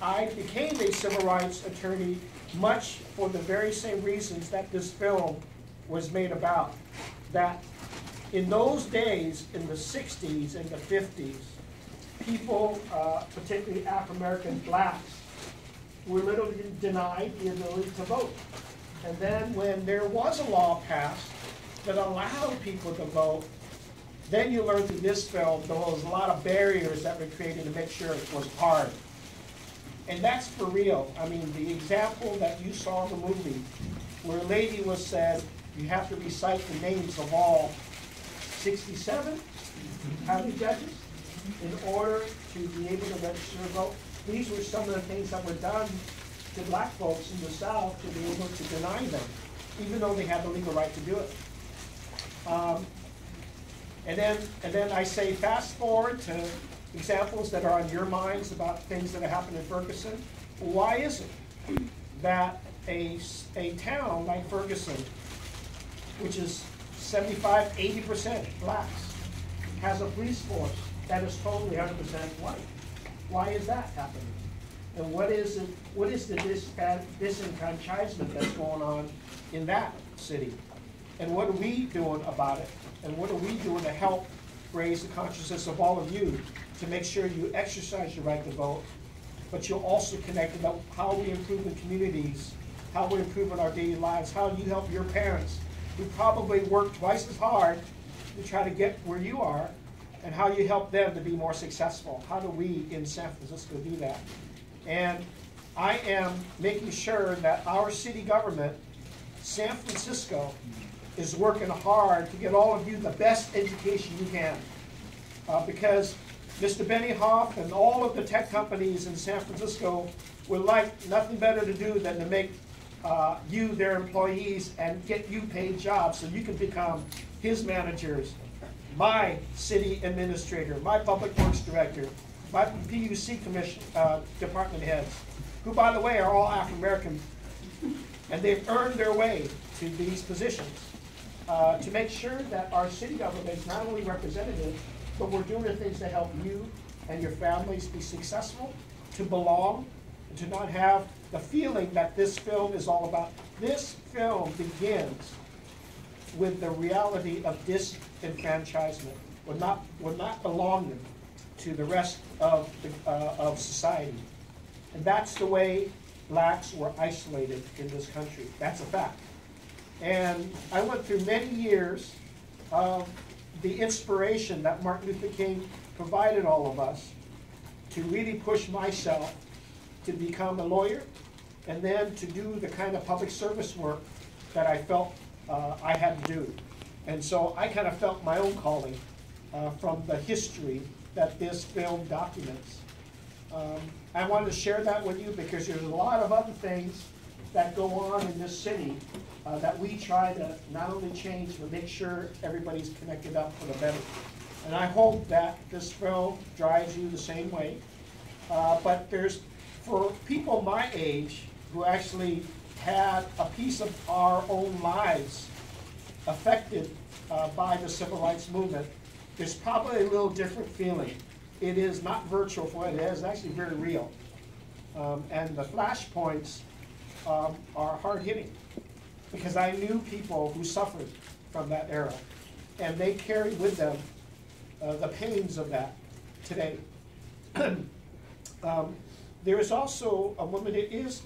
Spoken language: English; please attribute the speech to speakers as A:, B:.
A: I became a civil rights attorney much for the very same reasons that this film was made about. That in those days, in the 60s and the 50s, people, particularly African-American blacks, were literally denied the ability to vote. And then when there was a law passed that allowed people to vote, then you learn through this film there was a lot of barriers that were created to make sure it was hard. And that's for real. I mean, the example that you saw in the movie, where a lady was said, you have to recite the names of all 67 county judges in order to be able to register a vote. These were some of the things that were done to black folks in the South to be able to deny them, even though they had the legal right to do it. And then I say fast forward to examples that are on your minds about things that have happened in Ferguson. Why is it that a town like Ferguson, which is 75, 80% blacks, has a police force that is totally 100% white? Why is that happening? And what is the disenfranchisement that's going on in that city? And what are we doing about it? And what are we doing to help raise the consciousness of all of you to make sure you exercise your right to vote, but you're also connected about how we improve in communities, how we improve in our daily lives, how you help your parents who probably work twice as hard to try to get where you are, and how you help them to be more successful. How do we in San Francisco do that? And I am making sure that our city government, San Francisco, is working hard to get all of you the best education you can. Because Mr. Benioff and all of the tech companies in San Francisco would like nothing better to do than to make you their employees and get you paid jobs so you can become his managers, my city administrator, my public works director, my PUC commission, department heads, who, by the way, are all African American, and they've earned their way to these positions to make sure that our city government is not only representative, but we're doing the things to help you and your families be successful, to belong, and to not have the feeling that this film is all about. This film begins with the reality of disenfranchisement. We're not belonging to the rest of society. And that's the way blacks were isolated in this country. That's a fact. And I went through many years of the inspiration that Martin Luther King provided all of us to really push myself to become a lawyer and then to do the kind of public service work that I felt I had to do. And so I kind of felt my own calling from the history that this film documents. I wanted to share that with you because there's a lot of other things that go on in this city that we try to not only change, but make sure everybody's connected up for the better. And I hope that this film drives you the same way. But there's, for people my age who actually had a piece of our own lives affected by the civil rights movement, there's probably a little different feeling. It is not virtual for it is actually very real. And the flashpoints are hard-hitting because I knew people who suffered from that era, and they carry with them the pains of that today. There is also a woman that is